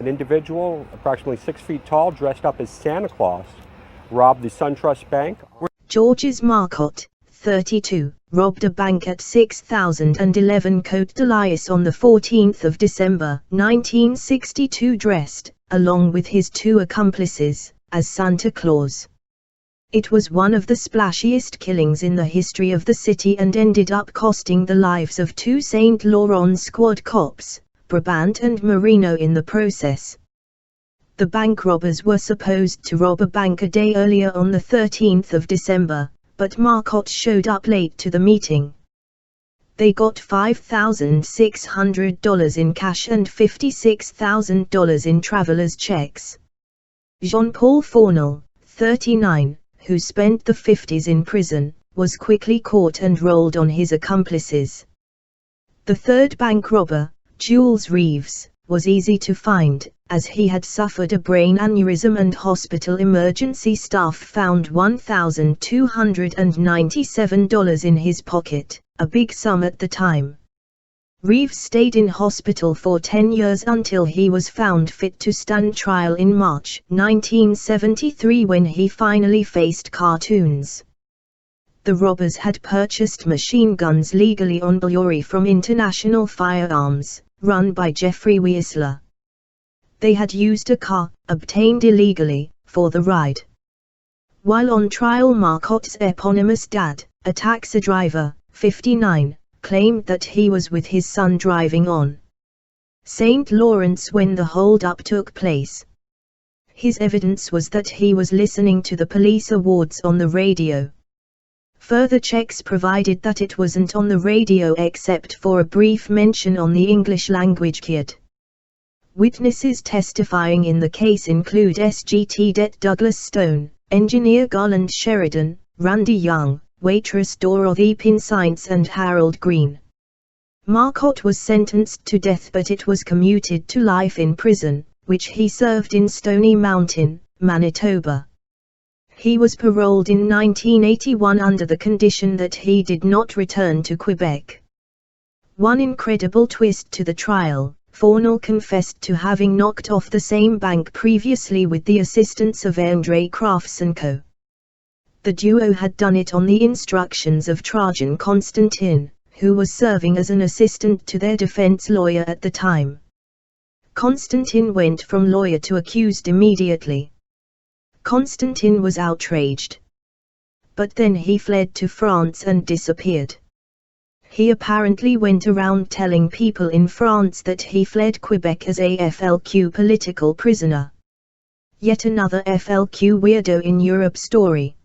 an individual approximately 6 feet tall, dressed up as Santa Claus, robbed the SunTrust Bank. Georges Marcotte, 32, robbed a bank at 6011 Cote-de-Liesse on the 14th of December, 1962 dressed, along with his 2 accomplices, as Santa Claus. It was one of the splashiest killings in the history of the city and ended up costing the lives of 2 St. Laurent squad cops, Brabant and Marineau, in the process. The bank robbers were supposed to rob a bank a day earlier on the 13th of December, but Marcotte showed up late to the meeting. They got $5,600 in cash and $56,000 in travelers' checks. Jean-Paul Fournel, 39, who spent the 50s in prison, was quickly caught and rolled on his accomplices. The third bank robber, Jules Reeves, was easy to find, as he had suffered a brain aneurysm and hospital emergency staff found $1,297 in his pocket, a big sum at the time. Reeves stayed in hospital for 10 years until he was found fit to stand trial in March 1973 when he finally faced cartoons. The robbers had purchased machine guns legally on Brabant from International Firearms, run by Jeffrey Weisler. They had used a car, obtained illegally, for the ride. While on trial, Marcotte's eponymous dad, a taxi driver, 59, claimed that he was with his son driving on St. Lawrence when the hold-up took place. His evidence was that he was listening to the police awards on the radio. Further checks provided that it wasn't on the radio except for a brief mention on the English language kid. Witnesses testifying in the case include SGT Det Douglas Stone, engineer Garland Sheridan, Randy Young, waitress Dorothy Pinscience and Harold Green. Marcotte was sentenced to death, but it was commuted to life in prison, which he served in Stony Mountain, Manitoba. He was paroled in 1981 under the condition that he did not return to Quebec. One incredible twist to the trial, Fournel confessed to having knocked off the same bank previously with the assistance of André Crafts & Co. The duo had done it on the instructions of Trajan Constantin, who was serving as an assistant to their defense lawyer at the time. Constantin went from lawyer to accused immediately. Constantin was outraged. But then he fled to France and disappeared. He apparently went around telling people in France that he fled Quebec as a FLQ political prisoner. Yet another FLQ weirdo in Europe story.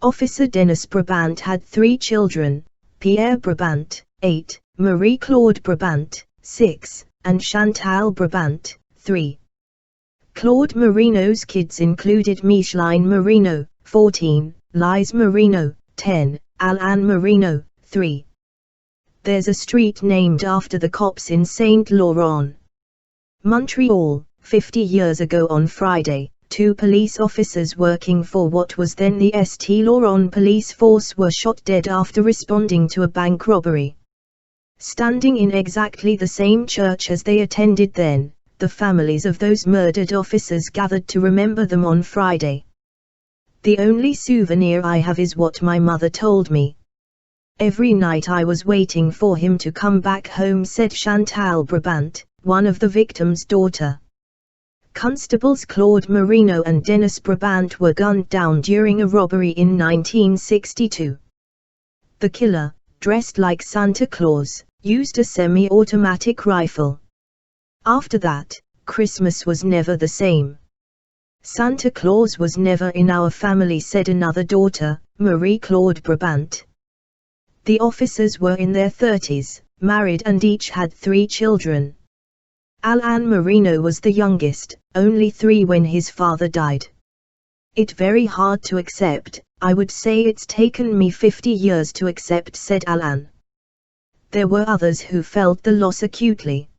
Officer Dennis Brabant had 3 children, Pierre Brabant, 8, Marie-Claude Brabant, 6, and Chantal Brabant, 3. Claude Marineau's kids included Micheline Marineau, 14, Lise Marineau, 10, Alain Marineau, 3. There's a street named after the cops in St. Laurent, Montreal. 50 years ago on Friday, 2 police officers working for what was then the St. Laurent police force were shot dead after responding to a bank robbery. Standing in exactly the same church as they attended then, the families of those murdered officers gathered to remember them on Friday. The only souvenir I have is what my mother told me. Every night I was waiting for him to come back home, said Chantal Brabant, one of the victim's daughter. Constables Claude Marineau and Dennis Brabant were gunned down during a robbery in 1962. The killer, dressed like Santa Claus, used a semi-automatic rifle. After that, Christmas was never the same. Santa Claus was never in our family, said another daughter, Marie-Claude Brabant. The officers were in their 30s, married and each had 3 children. Alain Marineau was the youngest, only 3 when his father died. It's very hard to accept, I would say it's taken me 50 years to accept, said Alain. There were others who felt the loss acutely.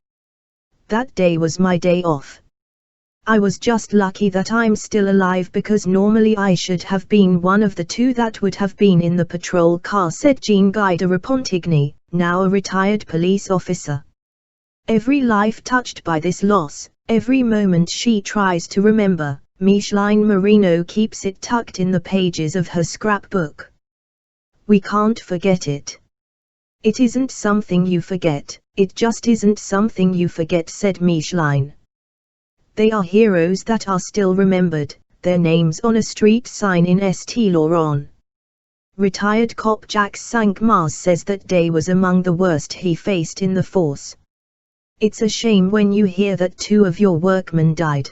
That day was my day off. I was just lucky that I'm still alive, because normally I should have been one of the 2 that would have been in the patrol car, said Jean-Guy de Repentigny, now a retired police officer. Every life touched by this loss, Every moment she tries to remember, Micheline Marineau keeps it tucked in the pages of her scrapbook. We can't forget it. It isn't something you forget, it just isn't something you forget, said Micheline. They are heroes that are still remembered, their names on a street sign in St. Laurent. Retired cop Jacques Cinq-Mars says that day was among the worst he faced in the force. It's a shame when you hear that 2 of your workmen died.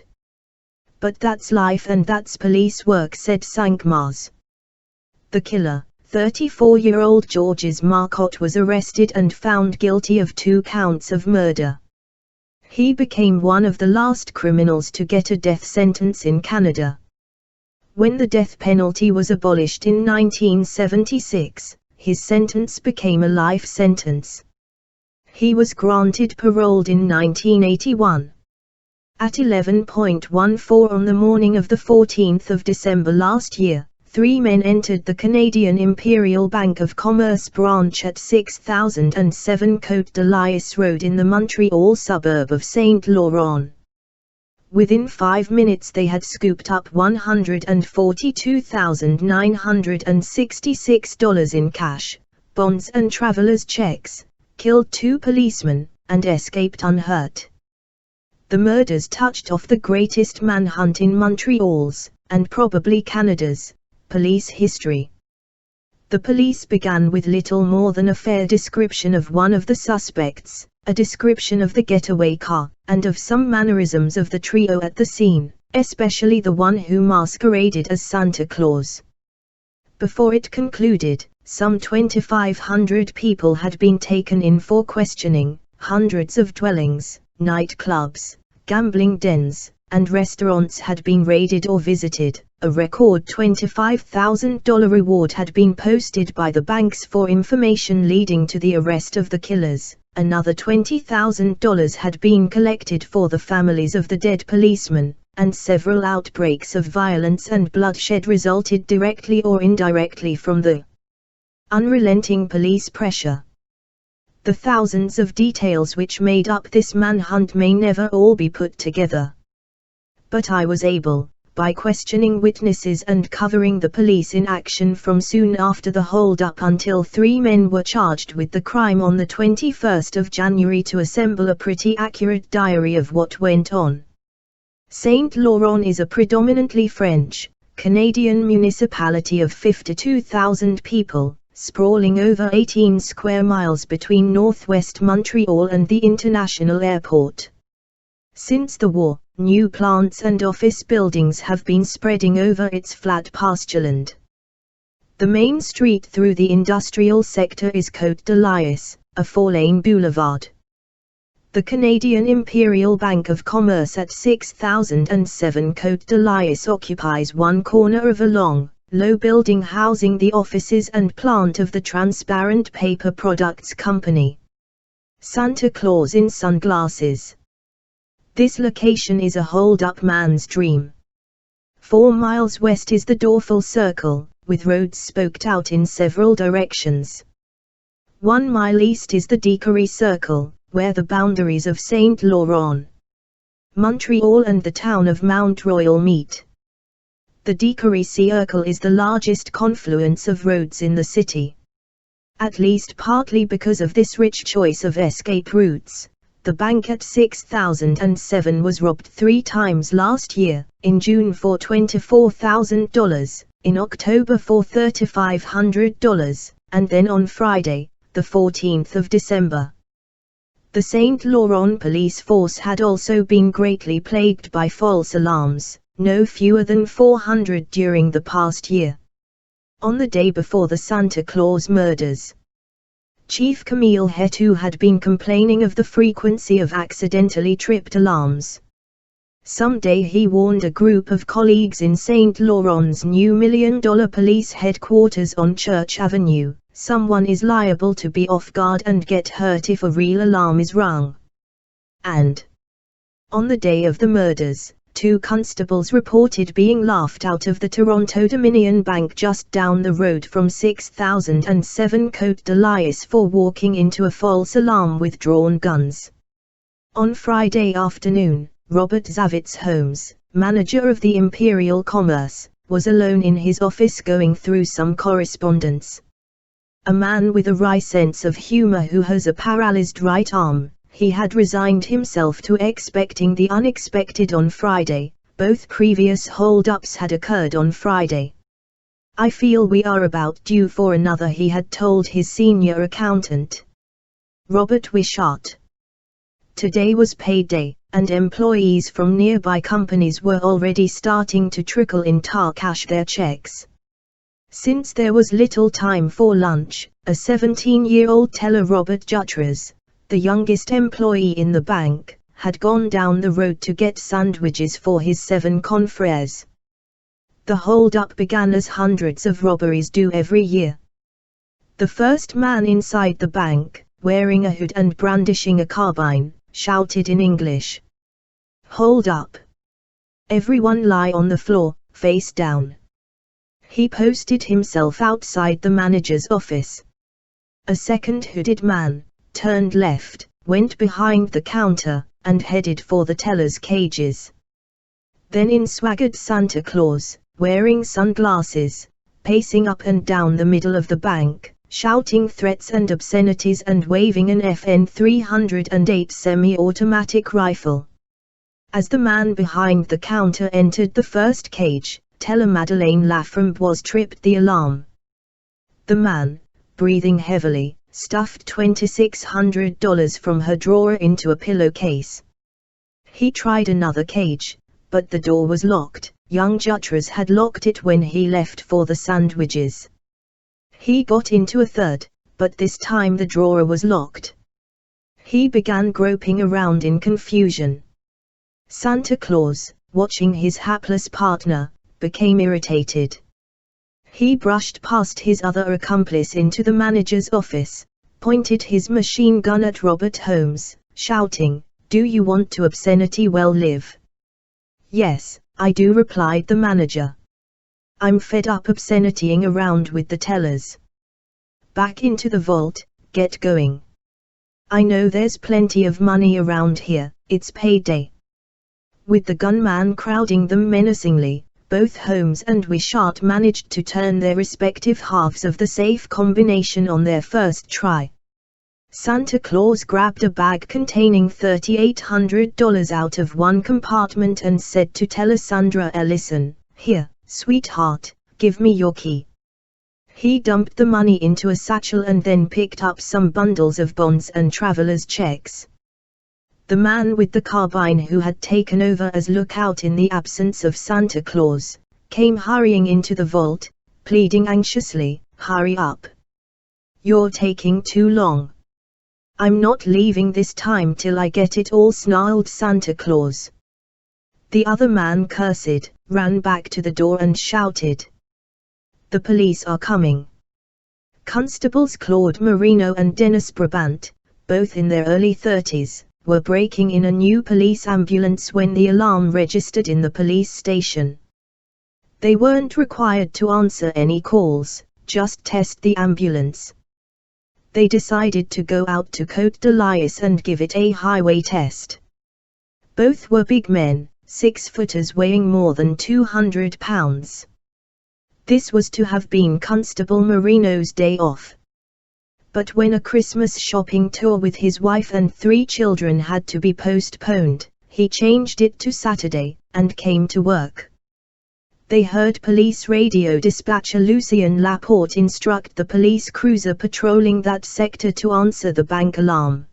But that's life and that's police work, said Cinq-Mars. The killer, 34-year-old Georges Marcotte, was arrested and found guilty of 2 counts of murder. He became one of the last criminals to get a death sentence in Canada. When the death penalty was abolished in 1976, his sentence became a life sentence. He was granted parole in 1981. At 11:14 on the morning of the 14th of December last year, 3 men entered the Canadian Imperial Bank of Commerce branch at 6007 Cote-de-Liesse Road in the Montreal suburb of Saint Laurent. Within 5 minutes they had scooped up $142,966 in cash, bonds and travelers' checks, killed 2 policemen, and escaped unhurt. The murders touched off the greatest manhunt in Montreal's, and probably Canada's, police history. The police began with little more than a fair description of one of the suspects, a description of the getaway car, and of some mannerisms of the trio at the scene, especially the one who masqueraded as Santa Claus. Before it concluded, some 2,500 people had been taken in for questioning, hundreds of dwellings, nightclubs, gambling dens, and restaurants had been raided or visited. A record $25,000 reward had been posted by the banks for information leading to the arrest of the killers. Another $20,000 had been collected for the families of the dead policemen, and several outbreaks of violence and bloodshed resulted directly or indirectly from the unrelenting police pressure. The thousands of details which made up this manhunt may never all be put together. But I was able, by questioning witnesses and covering the police in action from soon after the hold-up until 3 men were charged with the crime on the 21st of January, to assemble a pretty accurate diary of what went on. Saint Laurent is a predominantly French, Canadian municipality of 52,000 people, sprawling over 18 square miles between northwest Montreal and the international airport. Since the war, new plants and office buildings have been spreading over its flat pastureland. The main street through the industrial sector is Cote-de-Liesse, a 4-lane boulevard. The Canadian Imperial Bank of Commerce at 6007 Cote-de-Liesse occupies one corner of a long, low building housing the offices and plant of the transparent paper products company. Santa Claus in sunglasses. This location is a hold-up man's dream. 4 miles west is the Doorful Circle, with roads spoked out in several directions. 1 mile east is the Decory Circle, where the boundaries of Saint Laurent, Montreal and the town of Mount Royal meet. The Decory Circle is the largest confluence of roads in the city. At least partly because of this rich choice of escape routes, the bank at 6007 was robbed 3 times last year, in June for $24,000, in October for $3,500, and then on Friday, the 14th of December. The Saint Laurent police force had also been greatly plagued by false alarms, no fewer than 400 during the past year. On the day before the Santa Claus murders, Chief Camille Hetou had been complaining of the frequency of accidentally tripped alarms. Someday he warned a group of colleagues in Saint Laurent's new $1 million police headquarters on Church Avenue, someone is liable to be off guard and get hurt if a real alarm is rung. And on the day of the murders, 2 constables reported being laughed out of the Toronto Dominion Bank just down the road from 6007 Cote-de-Liesse for walking into a false alarm with drawn guns. On Friday afternoon, Robert Zavitz Holmes, manager of the Imperial Commerce, was alone in his office going through some correspondence. A man with a wry sense of humor who has a paralyzed right arm, he had resigned himself to expecting the unexpected on Friday. Both previous holdups had occurred on Friday. "I feel we are about due for another," he had told his senior accountant, Robert Wishart. Today was payday, and employees from nearby companies were already starting to trickle in to cash their checks. Since there was little time for lunch, a 17-year-old teller, Robert Jutras, the youngest employee in the bank, had gone down the road to get sandwiches for his 7 confrères. The hold-up began as hundreds of robberies do every year. The first man inside the bank, wearing a hood and brandishing a carbine, shouted in English, "Hold up! Everyone lie on the floor, face down." He posted himself outside the manager's office. A second hooded man turned left, went behind the counter, and headed for the teller's cages. Then in swaggered Santa Claus, wearing sunglasses, pacing up and down the middle of the bank, shouting threats and obscenities and waving an FN 308 semi-automatic rifle. As the man behind the counter entered the first cage, teller Madeleine Laframboise tripped the alarm. The man, breathing heavily, stuffed $2,600 from her drawer into a pillowcase. He tried another cage, but the door was locked. Young Jutras had locked it when he left for the sandwiches. He got into a third, but this time the drawer was locked. He began groping around in confusion. Santa Claus, watching his hapless partner, became irritated. He brushed past his other accomplice into the manager's office, pointed his machine gun at Robert Holmes, shouting, "Do you want to obscenity? Well, live." "Yes, I do," replied the manager. "I'm fed up obscenitying around with the tellers. Back into the vault, get going. I know there's plenty of money around here, it's payday." With the gunman crowding them menacingly, both Holmes and Wishart managed to turn their respective halves of the safe combination on their first try. Santa Claus grabbed a bag containing $3,800 out of one compartment and said to teller Sandra Ellison, "Here, sweetheart, give me your key." He dumped the money into a satchel and then picked up some bundles of bonds and traveler's checks. The man with the carbine, who had taken over as lookout in the absence of Santa Claus, came hurrying into the vault, pleading anxiously, "Hurry up. You're taking too long. I'm not leaving this time till I get it all," snarled Santa Claus. The other man cursed, ran back to the door and shouted, "The police are coming." Constables Claude Marineau and Dennis Brabant, both in their early 30s, were breaking in a new police ambulance when the alarm registered in the police station. They weren't required to answer any calls, just test the ambulance. They decided to go out to Cote-de-Liesse and give it a highway test. Both were big men, 6-footers weighing more than 200 pounds. This was to have been Constable Marineau's day off. But when a Christmas shopping tour with his wife and 3 children had to be postponed, he changed it to Saturday, and came to work. They heard police radio dispatcher Lucien Laporte instruct the police cruiser patrolling that sector to answer the bank alarm.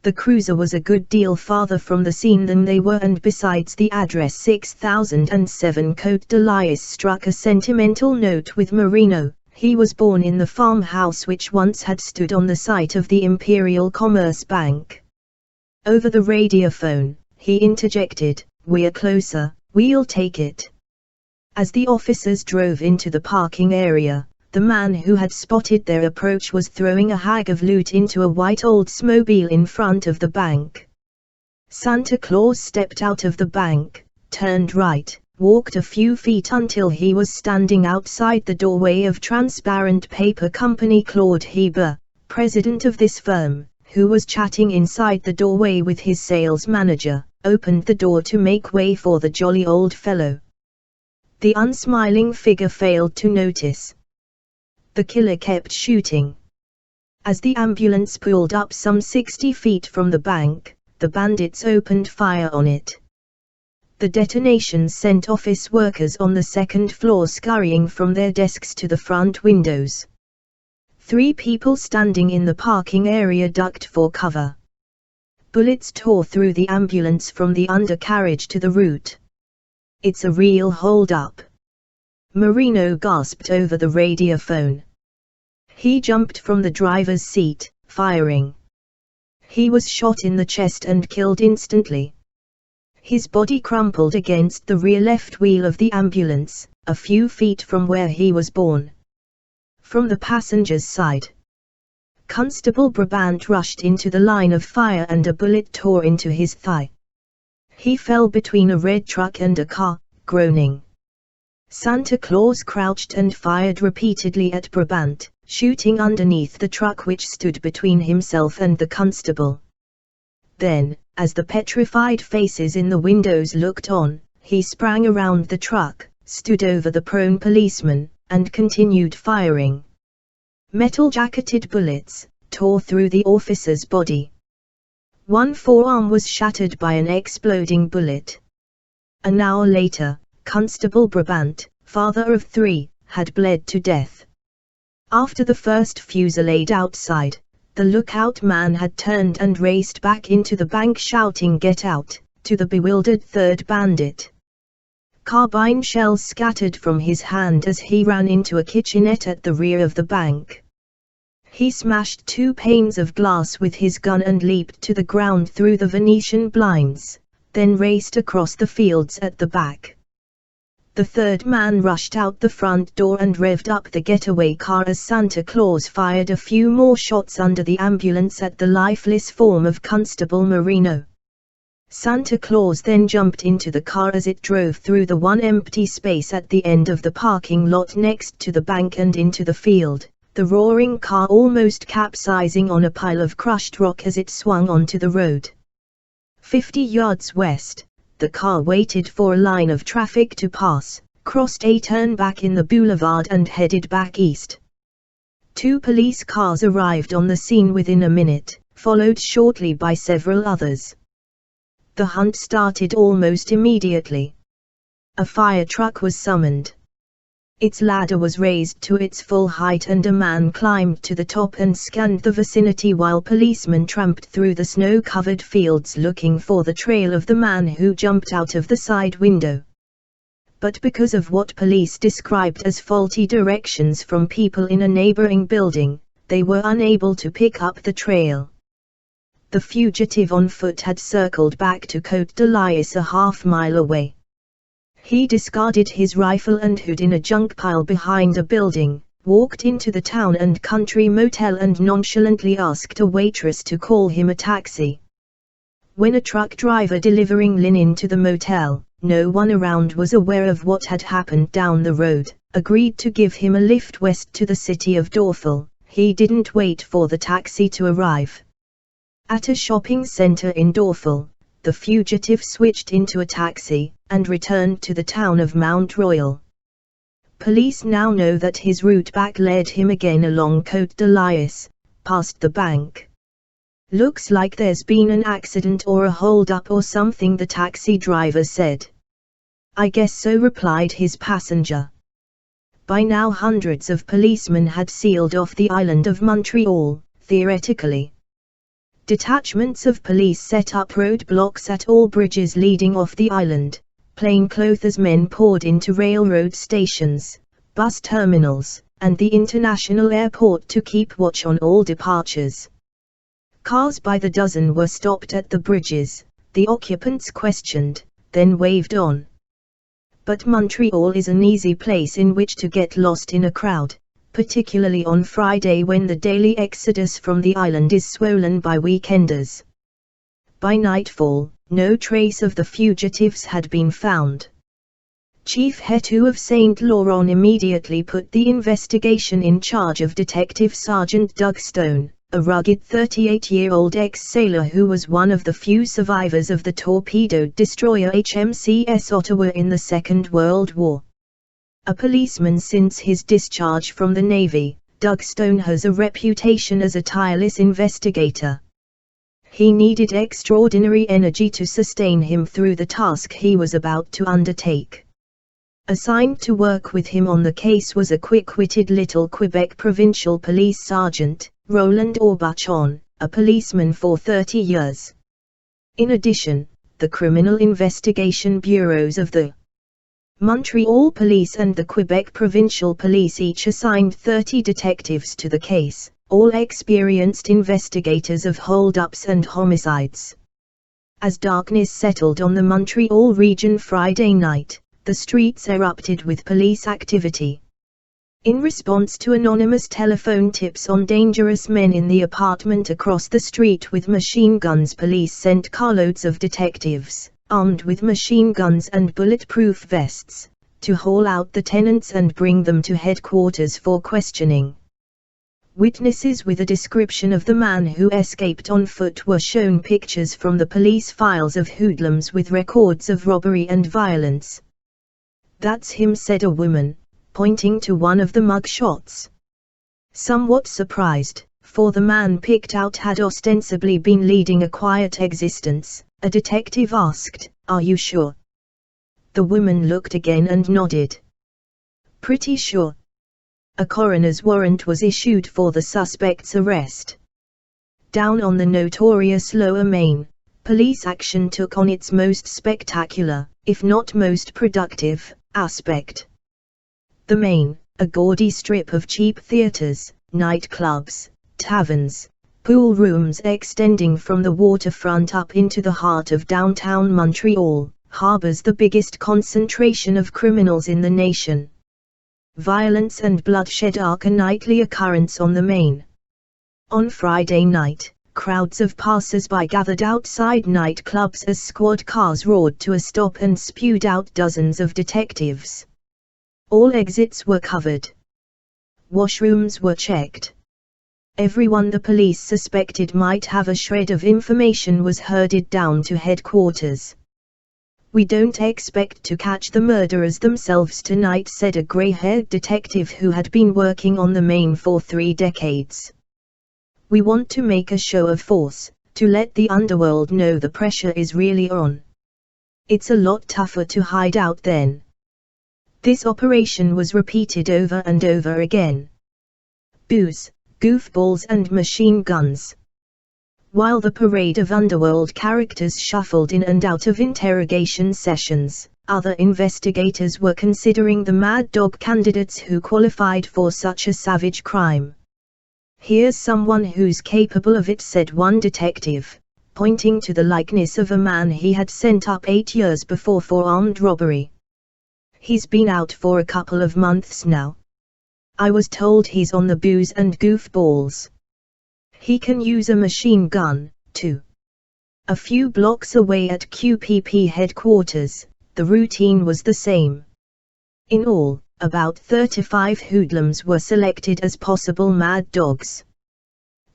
The cruiser was a good deal farther from the scene than they were, and besides, the address 6007 Cote-de-Liesse struck a sentimental note with Marineau. He was born in the farmhouse which once had stood on the site of the Imperial Commerce Bank. Over the radiophone, he interjected, "We're closer, we'll take it." As the officers drove into the parking area, the man who had spotted their approach was throwing a hag of loot into a white Oldsmobile in front of the bank. Santa Claus stepped out of the bank, turned right, walked a few feet until he was standing outside the doorway of Transparent Paper Company. Claude Heber, president of this firm, who was chatting inside the doorway with his sales manager, opened the door to make way for the jolly old fellow. The unsmiling figure failed to notice. The killer kept shooting. As the ambulance pulled up some 60 feet from the bank, the bandits opened fire on it. The detonation sent office workers on the second floor scurrying from their desks to the front windows. 3 people standing in the parking area ducked for cover. Bullets tore through the ambulance from the undercarriage to the root. "It's a real hold-up," Marineau gasped over the radiophone. He jumped from the driver's seat, firing. He was shot in the chest and killed instantly. His body crumpled against the rear left wheel of the ambulance, a few feet from where he was born. From the passenger's side, Constable Brabant rushed into the line of fire and a bullet tore into his thigh. He fell between a red truck and a car, groaning. Santa Claus crouched and fired repeatedly at Brabant, shooting underneath the truck which stood between himself and the constable. Then, as the petrified faces in the windows looked on, he sprang around the truck, stood over the prone policeman, and continued firing. Metal-jacketed bullets tore through the officer's body. One forearm was shattered by an exploding bullet. An hour later, Constable Brabant, father of 3, had bled to death. After the first fusillade outside, the lookout man had turned and raced back into the bank shouting "Get out!" to the bewildered third bandit. Carbine shells scattered from his hand as he ran into a kitchenette at the rear of the bank. He smashed 2 panes of glass with his gun and leaped to the ground through the Venetian blinds, then raced across the fields at the back. The third man rushed out the front door and revved up the getaway car as Santa Claus fired a few more shots under the ambulance at the lifeless form of Constable Marineau. Santa Claus then jumped into the car as it drove through the one empty space at the end of the parking lot next to the bank and into the field, the roaring car almost capsizing on a pile of crushed rock as it swung onto the road. 50 yards west, the car waited for a line of traffic to pass, crossed a turn back in the boulevard and headed back east. 2 police cars arrived on the scene within a minute, followed shortly by several others. The hunt started almost immediately. A fire truck was summoned. Its ladder was raised to its full height and a man climbed to the top and scanned the vicinity while policemen tramped through the snow-covered fields looking for the trail of the man who jumped out of the side window. But because of what police described as faulty directions from people in a neighboring building, they were unable to pick up the trail. The fugitive on foot had circled back to Cote-de-Liesse a half-mile away. He discarded his rifle and hood in a junk pile behind a building, walked into the town and country motel and nonchalantly asked a waitress to call him a taxi. When a truck driver delivering linen to the motel, no one around was aware of what had happened down the road, agreed to give him a lift west to the city of Dorfel. He didn't wait for the taxi to arrive. At a shopping center in Dorfel, the fugitive switched into a taxi, and returned to the town of Mount Royal. Police now know that his route back led him again along Cote-de-Liesse, past the bank. "Looks like there's been an accident or a hold-up or something," the taxi driver said. "I guess so," replied his passenger. By now hundreds of policemen had sealed off the island of Montreal, theoretically. Detachments of police set up roadblocks at all bridges leading off the island. Plainclothes men poured into railroad stations, bus terminals, and the international airport to keep watch on all departures. Cars by the dozen were stopped at the bridges, the occupants questioned, then waved on. But Montreal is an easy place in which to get lost in a crowd, particularly on Friday when the daily exodus from the island is swollen by weekenders. By nightfall, no trace of the fugitives had been found. Chief Hetu of St. Laurent immediately put the investigation in charge of Detective Sergeant Doug Stone, a rugged 38-year-old ex-sailor who was one of the few survivors of the torpedoed destroyer HMCS Ottawa in the Second World War. A policeman since his discharge from the Navy, Doug Stone has a reputation as a tireless investigator. He needed extraordinary energy to sustain him through the task he was about to undertake. Assigned to work with him on the case was a quick-witted little Quebec provincial police sergeant, Roland Aubuchon, a policeman for 30 years. In addition, the criminal investigation bureaus of the Montreal Police and the Quebec Provincial Police each assigned 30 detectives to the case, all experienced investigators of holdups and homicides. As darkness settled on the Montreal region Friday night, the streets erupted with police activity. In response to anonymous telephone tips on dangerous men in the apartment across the street with machine guns, police sent carloads of detectives, armed with machine guns and bulletproof vests, to haul out the tenants and bring them to headquarters for questioning. Witnesses with a description of the man who escaped on foot were shown pictures from the police files of hoodlums with records of robbery and violence. "That's him," said a woman, pointing to one of the mugshots. Somewhat surprised, for the man picked out had ostensibly been leading a quiet existence, a detective asked, "Are you sure?" The woman looked again and nodded. "Pretty sure." A coroner's warrant was issued for the suspect's arrest. Down on the notorious Lower Main, police action took on its most spectacular, if not most productive, aspect. The Main, a gaudy strip of cheap theaters, nightclubs, taverns, pool rooms extending from the waterfront up into the heart of downtown Montreal, harbors the biggest concentration of criminals in the nation. Violence and bloodshed are a nightly occurrence on the Main. On Friday night, crowds of passers-by gathered outside nightclubs as squad cars roared to a stop and spewed out dozens of detectives. All exits were covered. Washrooms were checked. Everyone the police suspected might have a shred of information was herded down to headquarters. "We don't expect to catch the murderers themselves tonight," said a grey-haired detective who had been working on the Main for 3 decades. "We want to make a show of force, to let the underworld know the pressure is really on. It's a lot tougher to hide out then." This operation was repeated over and over again. Booze, goofballs and machine guns. While the parade of underworld characters shuffled in and out of interrogation sessions, other investigators were considering the mad dog candidates who qualified for such a savage crime. "Here's someone who's capable of it," said one detective, pointing to the likeness of a man he had sent up 8 years before for armed robbery. "He's been out for a couple of months now. I was told he's on the booze and goofballs. He can use a machine gun, too." A few blocks away at QPP headquarters, the routine was the same. In all, about 35 hoodlums were selected as possible mad dogs.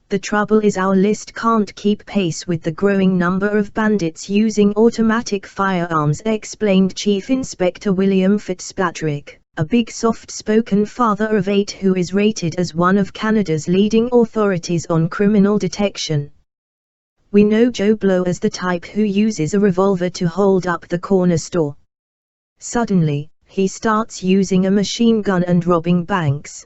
"The trouble is our list can't keep pace with the growing number of bandits using automatic firearms," explained Chief Inspector William Fitzpatrick, a big soft-spoken father of 8 who is rated as one of Canada's leading authorities on criminal detection. "We know Joe Blow as the type who uses a revolver to hold up the corner store. Suddenly, he starts using a machine gun and robbing banks.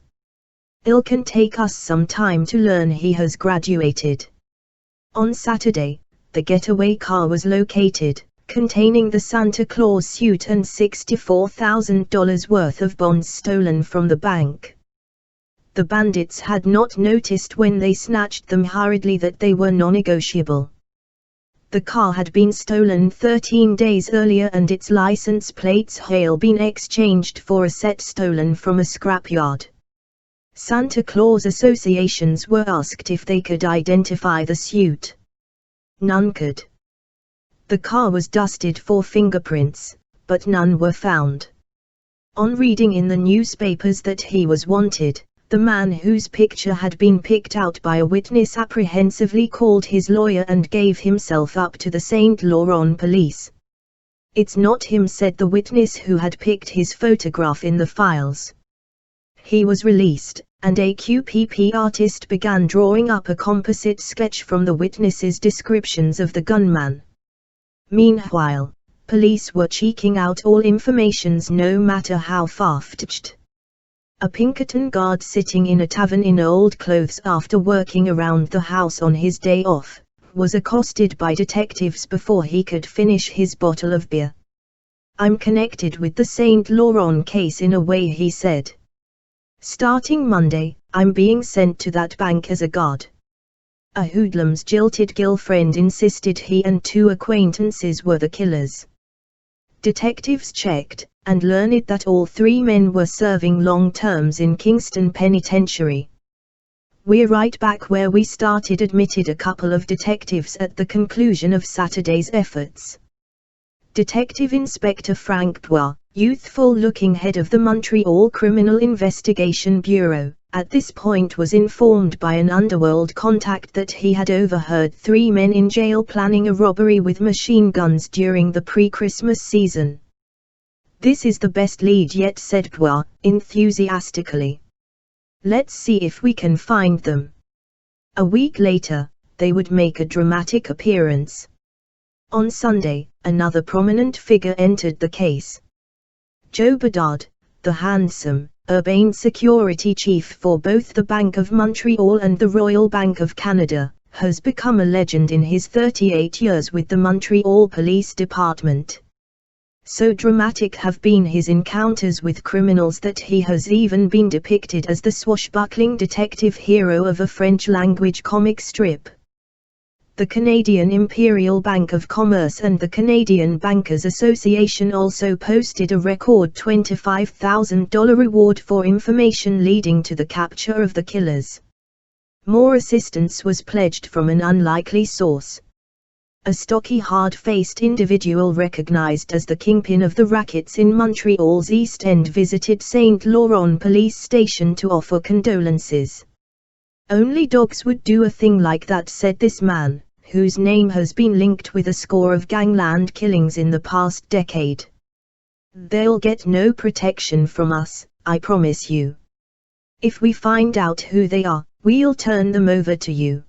It can take us some time to learn he has graduated." On Saturday, the getaway car was located, containing the Santa Claus suit and $64,000 worth of bonds stolen from the bank. The bandits had not noticed when they snatched them hurriedly that they were non-negotiable. The car had been stolen 13 days earlier and its license plates had been exchanged for a set stolen from a scrapyard. Santa Claus associations were asked if they could identify the suit. None could. The car was dusted for fingerprints, but none were found. On reading in the newspapers that he was wanted, The man whose picture had been picked out by a witness apprehensively called his lawyer and gave himself up to the Saint Laurent police. "It's not him," said the witness who had picked his photograph in the files. He was released, and a QPP artist began drawing up a composite sketch from the witnesses' descriptions of the gunman. Meanwhile, police were checking out all informations no matter how far-fetched. A Pinkerton guard sitting in a tavern in old clothes after working around the house on his day off, was accosted by detectives before he could finish his bottle of beer. "I'm connected with the Saint Laurent case in a way," he said. "Starting Monday, I'm being sent to that bank as a guard." A hoodlum's jilted girlfriend insisted he and two acquaintances were the killers. Detectives checked, and learned that all three men were serving long terms in Kingston Penitentiary. "We're right back where we started," admitted a couple of detectives at the conclusion of Saturday's efforts. Detective Inspector Frank Bois, youthful-looking head of the Montreal Criminal Investigation Bureau, at this point was informed by an underworld contact that he had overheard three men in jail planning a robbery with machine guns during the pre-Christmas season. "This is the best lead yet," said Bois, enthusiastically. "Let's see if we can find them." A week later, they would make a dramatic appearance. On Sunday, another prominent figure entered the case. Joe Bedard, the handsome, urbane security chief for both the Bank of Montreal and the Royal Bank of Canada, has become a legend in his 38 years with the Montreal Police Department. So dramatic have been his encounters with criminals that he has even been depicted as the swashbuckling detective hero of a French-language comic strip. The Canadian Imperial Bank of Commerce and the Canadian Bankers Association also posted a record $25,000 reward for information leading to the capture of the killers. More assistance was pledged from an unlikely source. A stocky, hard-faced individual recognized as the kingpin of the rackets in Montreal's East End visited Saint Laurent Police Station to offer condolences. "Only dogs would do a thing like that," said this man, whose name has been linked with a score of gangland killings in the past decade. "They'll get no protection from us, I promise you. If we find out who they are, we'll turn them over to you."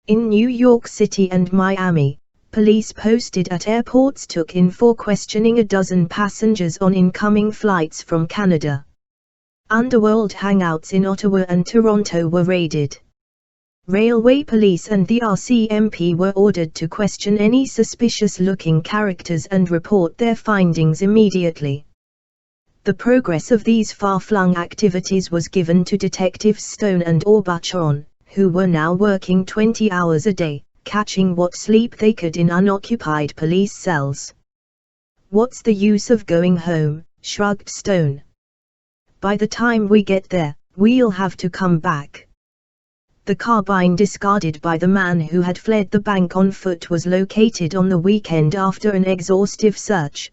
In New York City and Miami, police posted at airports took in for questioning a dozen passengers on incoming flights from Canada. Underworld hangouts in Ottawa and Toronto were raided. Railway police and the RCMP were ordered to question any suspicious-looking characters and report their findings immediately. The progress of these far-flung activities was given to Detectives Stone and Aubuchon, who were now working 20 hours a day, catching what sleep they could in unoccupied police cells. "What's the use of going home?" shrugged Stone. "By the time we get there, we'll have to come back." The carbine discarded by the man who had fled the bank on foot was located on the weekend after an exhaustive search.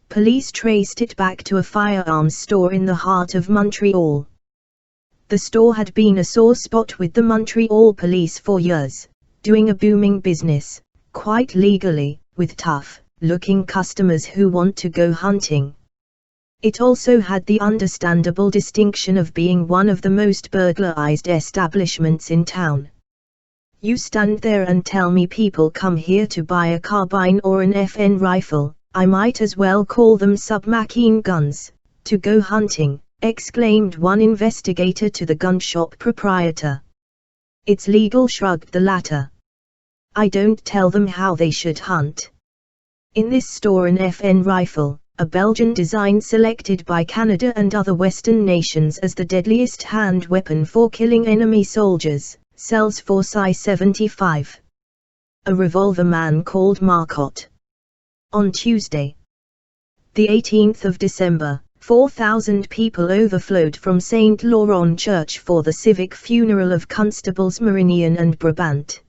Police traced it back to a firearms store in the heart of Montreal. The store had been a sore spot with the Montreal police for years, doing a booming business, quite legally, with tough-looking customers who want to go hunting. It also had the understandable distinction of being one of the most burglarized establishments in town. You stand there and tell me people come here to buy a carbine or an FN rifle, I might as well call them submachine guns, to go hunting, exclaimed one investigator to the gun shop proprietor. It's legal, shrugged the latter. I don't tell them how they should hunt. In this store an FN rifle, a Belgian design selected by Canada and other Western nations as the deadliest hand weapon for killing enemy soldiers, sells for $75. A revolver man called Marcotte. On Tuesday, the 18th of December, 4,000 people overflowed from St. Laurent Church for the civic funeral of Constables Marineau and Brabant.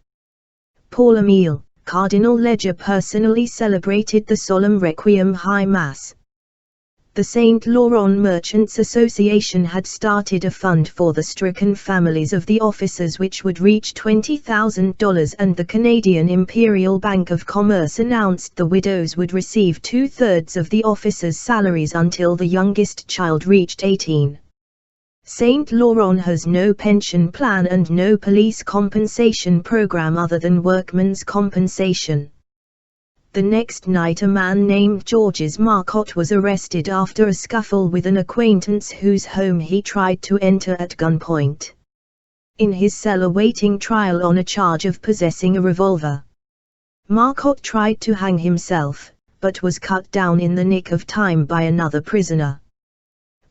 Paul Emile, Cardinal Leger, personally celebrated the solemn Requiem High Mass. The St. Laurent Merchants Association had started a fund for the stricken families of the officers which would reach $20,000, and the Canadian Imperial Bank of Commerce announced the widows would receive 2/3 of the officers' salaries until the youngest child reached 18. St. Laurent has no pension plan and no police compensation program other than workmen's compensation. The next night a man named Georges Marcotte was arrested after a scuffle with an acquaintance whose home he tried to enter at gunpoint. In his cell awaiting trial on a charge of possessing a revolver, Marcotte tried to hang himself, but was cut down in the nick of time by another prisoner.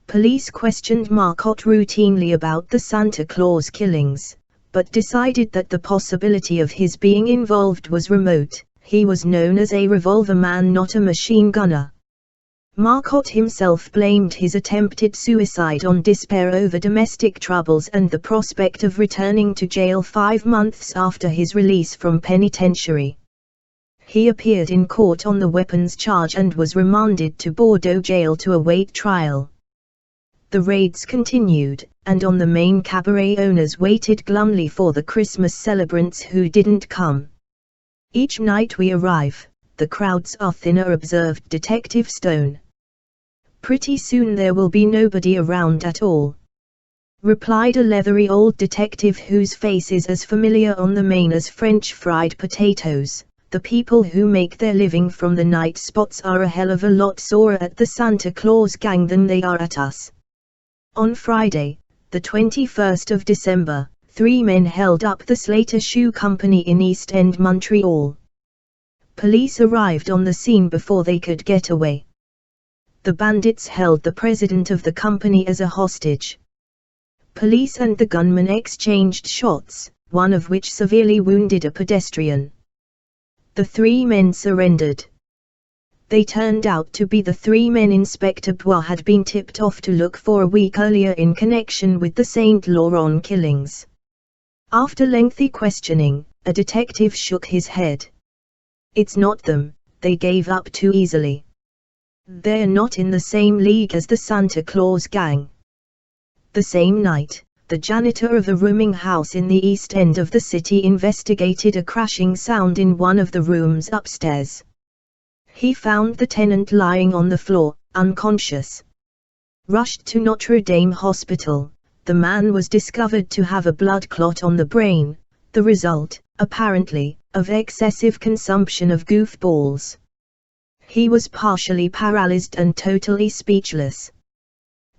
Police questioned Marcotte routinely about the Santa Claus killings, but decided that the possibility of his being involved was remote. He was known as a revolver man, not a machine gunner. Marcotte himself blamed his attempted suicide on despair over domestic troubles and the prospect of returning to jail 5 months after his release from penitentiary. He appeared in court on the weapons charge and was remanded to Bordeaux jail to await trial. The raids continued, and on the main cabaret owners waited glumly for the Christmas celebrants who didn't come. Each night we arrive, the crowds are thinner, observed Detective Stone. Pretty soon there will be nobody around at all, replied a leathery old detective whose face is as familiar on the Main as French fried potatoes. The people who make their living from the night spots are a hell of a lot sorer at the Santa Claus gang than they are at us. On Friday, the 21st of December, 3 men held up the Slater Shoe Company in East End, Montreal. Police arrived on the scene before they could get away. The bandits held the president of the company as a hostage. Police and the gunmen exchanged shots, one of which severely wounded a pedestrian. The 3 men surrendered. They turned out to be the 3 men Inspector Bois had been tipped off to look for a week earlier in connection with the St. Laurent killings. After lengthy questioning, a detective shook his head. It's not them, they gave up too easily. They're not in the same league as the Santa Claus gang. The same night, the janitor of a rooming house in the east end of the city investigated a crashing sound in one of the rooms upstairs. He found the tenant lying on the floor, unconscious. Rushed to Notre Dame Hospital, the man was discovered to have a blood clot on the brain, the result, apparently, of excessive consumption of goofballs. He was partially paralyzed and totally speechless.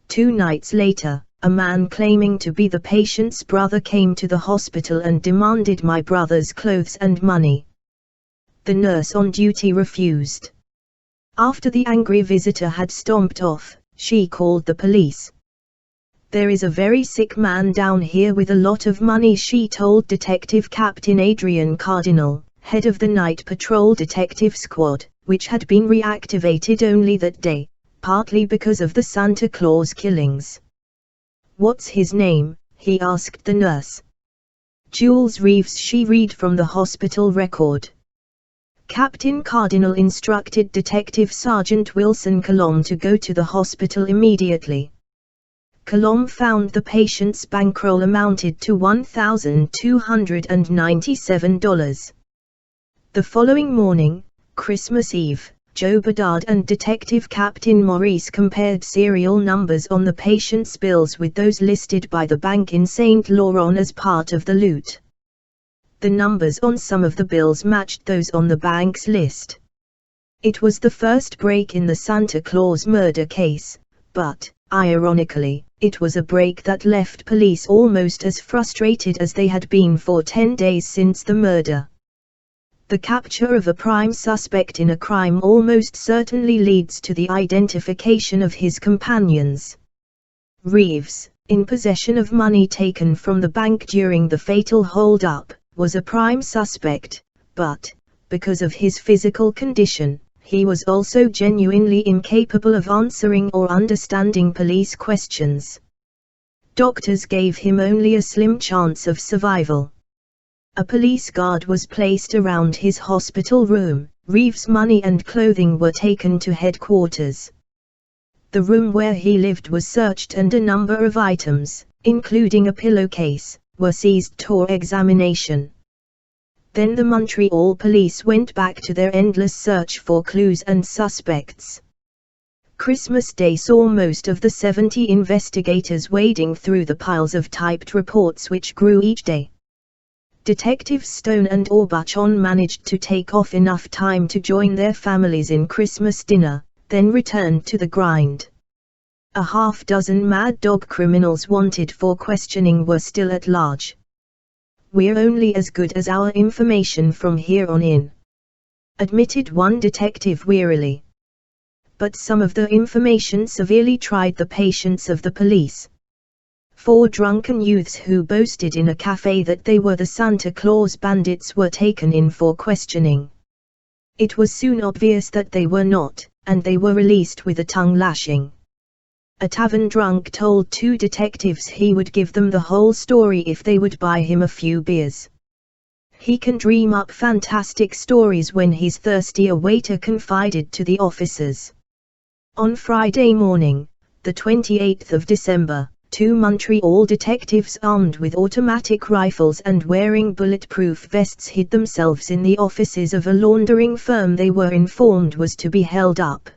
2 nights later, a man claiming to be the patient's brother came to the hospital and demanded my brother's clothes and money. The nurse on duty refused. After the angry visitor had stomped off, she called the police. There is a very sick man down here with a lot of money, she told Detective Captain Adrian Cardinal, head of the Night Patrol Detective Squad, which had been reactivated only that day, partly because of the Santa Claus killings. What's his name? He asked the nurse. Jules Reeves, she read from the hospital record. Captain Cardinal instructed Detective Sergeant Wilson Colomb to go to the hospital immediately. Colomb found the patient's bankroll amounted to $1,297. The following morning, Christmas Eve, Joe Bedard and Detective Captain Maurice compared serial numbers on the patient's bills with those listed by the bank in St. Laurent as part of the loot. The numbers on some of the bills matched those on the bank's list. It was the first break in the Santa Claus murder case, but, ironically, it was a break that left police almost as frustrated as they had been for 10 days since the murder. The capture of a prime suspect in a crime almost certainly leads to the identification of his companions. Reeves, in possession of money taken from the bank during the fatal hold-up, was a prime suspect, but, because of his physical condition, he was also genuinely incapable of answering or understanding police questions. Doctors gave him only a slim chance of survival. A police guard was placed around his hospital room. Reeves' money and clothing were taken to headquarters. The room where he lived was searched and a number of items, including a pillowcase, were seized for examination. Then the Montreal police went back to their endless search for clues and suspects. Christmas Day saw most of the 70 investigators wading through the piles of typed reports which grew each day. Detectives Stone and Aubuchon managed to take off enough time to join their families in Christmas dinner, then returned to the grind. A half-dozen mad dog criminals wanted for questioning were still at large. "We're only as good as our information from here on in," admitted one detective wearily. But some of the information severely tried the patience of the police. 4 drunken youths who boasted in a cafe that they were the Santa Claus bandits were taken in for questioning. It was soon obvious that they were not, and they were released with a tongue lashing. A tavern drunk told 2 detectives he would give them the whole story if they would buy him a few beers. "He can dream up fantastic stories when he's thirsty," a waiter confided to the officers. On Friday morning, the 28th of December, 2 Montreal detectives armed with automatic rifles and wearing bulletproof vests hid themselves in the offices of a laundering firm they were informed was to be held up.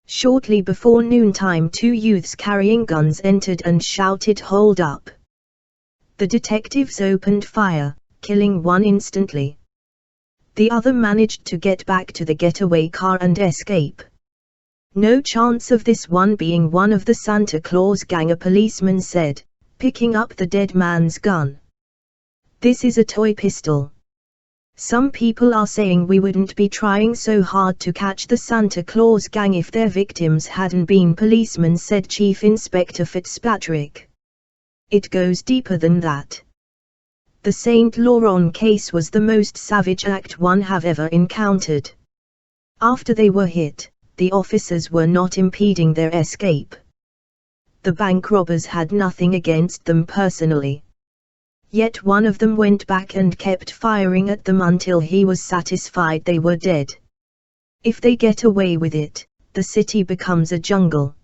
Shortly before noontime, 2 youths carrying guns entered and shouted, "Hold up!" The detectives opened fire, killing one instantly. The other managed to get back to the getaway car and escape. "No chance of this one being one of the Santa Claus gang," a policeman said, picking up the dead man's gun. "This is a toy pistol. Some people are saying we wouldn't be trying so hard to catch the Santa Claus gang if their victims hadn't been policemen," said Chief Inspector Fitzpatrick. "It goes deeper than that. The St. Laurent case was the most savage act one have ever encountered. After they were hit, the officers were not impeding their escape. The bank robbers had nothing against them personally. Yet one of them went back and kept firing at them until he was satisfied they were dead. If they get away with it, the city becomes a jungle."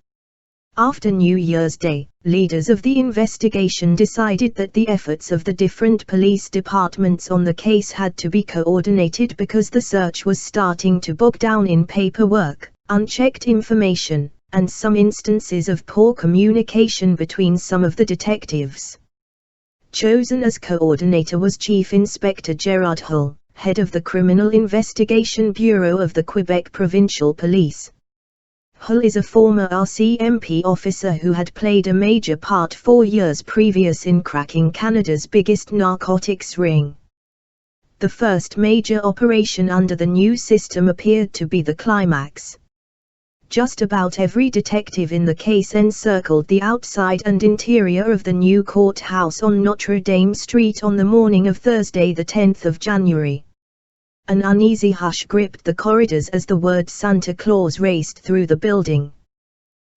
After New Year's Day, leaders of the investigation decided that the efforts of the different police departments on the case had to be coordinated because the search was starting to bog down in paperwork, unchecked information, and some instances of poor communication between some of the detectives. Chosen as coordinator was Chief Inspector Gerard Hull, head of the Criminal Investigation Bureau of the Quebec Provincial Police. Hull is a former RCMP officer who had played a major part 4 years previous in cracking Canada's biggest narcotics ring. The first major operation under the new system appeared to be the climax. Just about every detective in the case encircled the outside and interior of the new courthouse on Notre Dame Street on the morning of Thursday, the 10th of January. An uneasy hush gripped the corridors as the word Santa Claus raced through the building.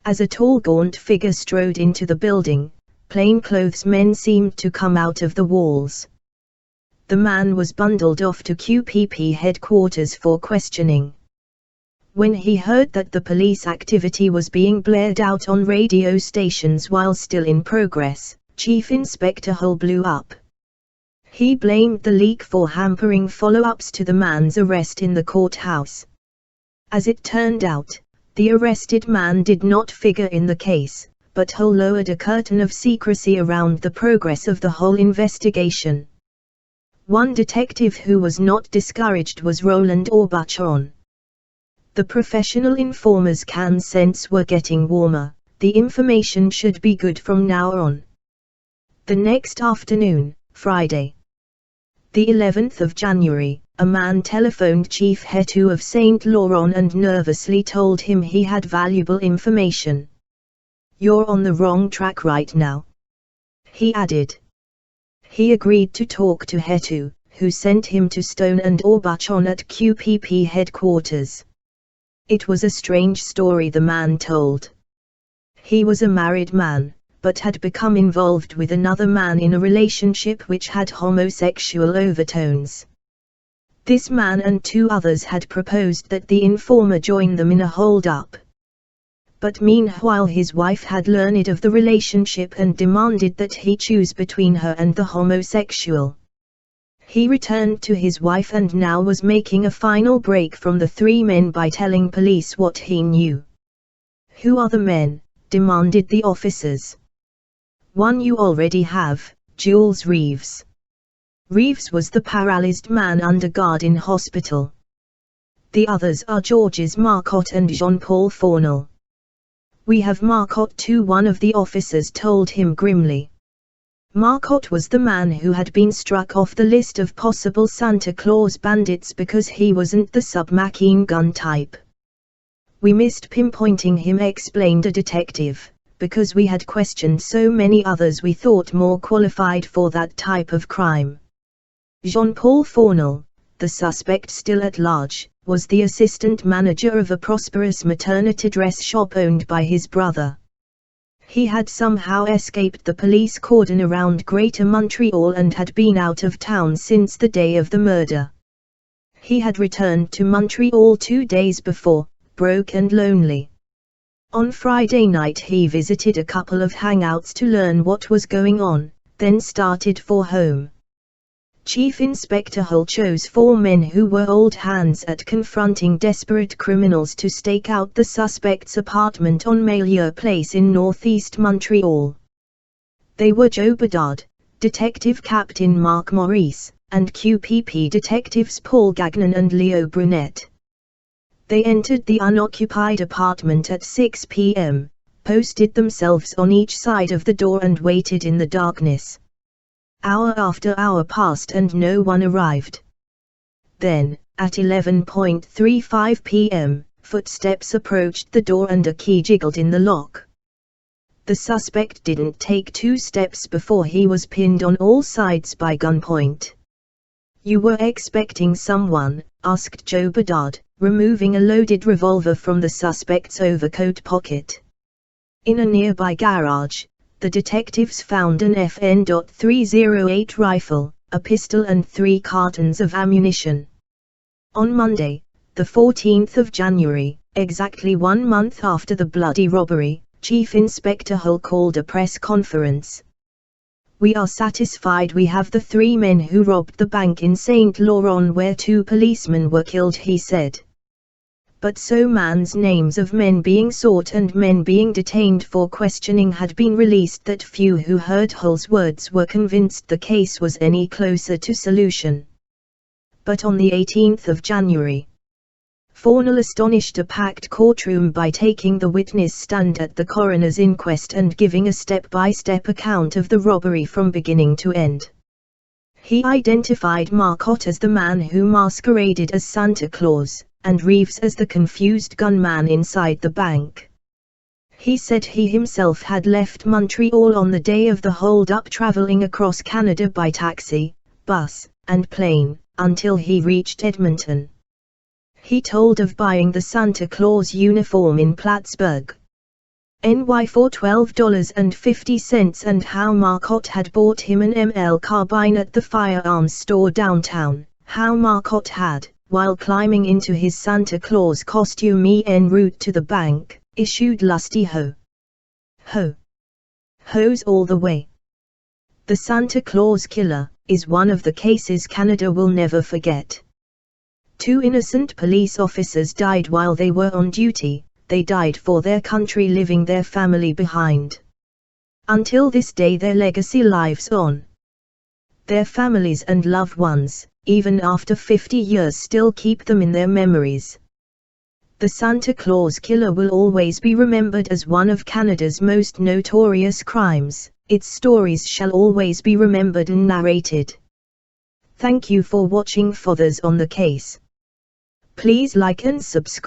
As a tall gaunt figure strode into the building, plainclothes men seemed to come out of the walls. The man was bundled off to QPP headquarters for questioning. When he heard that the police activity was being blared out on radio stations while still in progress, Chief Inspector Hull blew up. He blamed the leak for hampering follow-ups to the man's arrest in the courthouse. As it turned out, the arrested man did not figure in the case, but Hull lowered a curtain of secrecy around the progress of the whole investigation. One detective who was not discouraged was Roland Aubuchon. The professional informer's can scents were getting warmer. The information should be good from now on. The next afternoon, Friday, the 11th of January, a man telephoned Chief Hetu of St. Laurent and nervously told him he had valuable information. "You're on the wrong track right now," he added. He agreed to talk to Hetu, who sent him to Stone and Aubuchon at QPP headquarters. It was a strange story the man told. He was a married man, but had become involved with another man in a relationship which had homosexual overtones. This man and 2 others had proposed that the informer join them in a hold-up. but meanwhile his wife had learned of the relationship and demanded that he choose between her and the homosexual. He returned to his wife and now was making a final break from the three men by telling police what he knew. "Who are the men?" demanded the officers. "One you already have, Jules Reeves." Reeves was the paralyzed man under guard in hospital. "The others are Georges Marcotte and Jean-Paul Fournel." "We have Marcotte too," one of the officers told him grimly. Marcotte was the man who had been struck off the list of possible Santa Claus bandits because he wasn't the submachine gun type. "We missed pinpointing him," explained a detective, "because we had questioned so many others we thought more qualified for that type of crime." Jean-Paul Fournel, the suspect still at large, was the assistant manager of a prosperous maternity dress shop owned by his brother. He had somehow escaped the police cordon around Greater Montreal and had been out of town since the day of the murder. He had returned to Montreal 2 days before, broke and lonely. On Friday night he visited a couple of hangouts to learn what was going on, then started for home. Chief Inspector Hull chose 4 men who were old hands at confronting desperate criminals to stake out the suspect's apartment on Maillieu Place in northeast Montreal. They were Joe Bedard, Detective Captain Marc Maurice, and QPP detectives Paul Gagnon and Leo Brunette. They entered the unoccupied apartment at 6 p.m., posted themselves on each side of the door and waited in the darkness. Hour after hour passed and no one arrived. Then, at 11:35 p.m., footsteps approached the door and a key jiggled in the lock. The suspect didn't take 2 steps before he was pinned on all sides by gunpoint. "You were expecting someone?" asked Joe Bedard, removing a loaded revolver from the suspect's overcoat pocket. In a nearby garage, the detectives found an FN.308 rifle, a pistol and 3 cartons of ammunition. On Monday, the 14th of January, exactly 1 month after the bloody robbery, Chief Inspector Hull called a press conference. "We are satisfied we have the 3 men who robbed the bank in St. Laurent where 2 policemen were killed," he said. But so man's names of men being sought and men being detained for questioning had been released that few who heard Hull's words were convinced the case was any closer to solution. But on the 18th of January, Fournel astonished a packed courtroom by taking the witness stand at the coroner's inquest and giving a step-by-step account of the robbery from beginning to end. He identified Marcotte as the man who masqueraded as Santa Claus, and Reeves as the confused gunman inside the bank. He said he himself had left Montreal on the day of the hold-up, traveling across Canada by taxi, bus, and plane, until he reached Edmonton. He told of buying the Santa Claus uniform in Plattsburgh, NY for $12.50 and how Marcotte had bought him an ML carbine at the firearms store downtown, how Marcotte had, while climbing into his Santa Claus costume en route to the bank, issued lusty hoes all the way. The Santa Claus killer is one of the cases Canada will never forget. 2 innocent police officers died while they were on duty. They died for their country, leaving their family behind. Until this day their legacy lives on. Their families and loved ones, even after 50 years, still keep them in their memories. The Santa Claus killer will always be remembered as one of Canada's most notorious crimes. Its stories shall always be remembered and narrated. Thank you for watching Fathers on the Case. Please like and subscribe.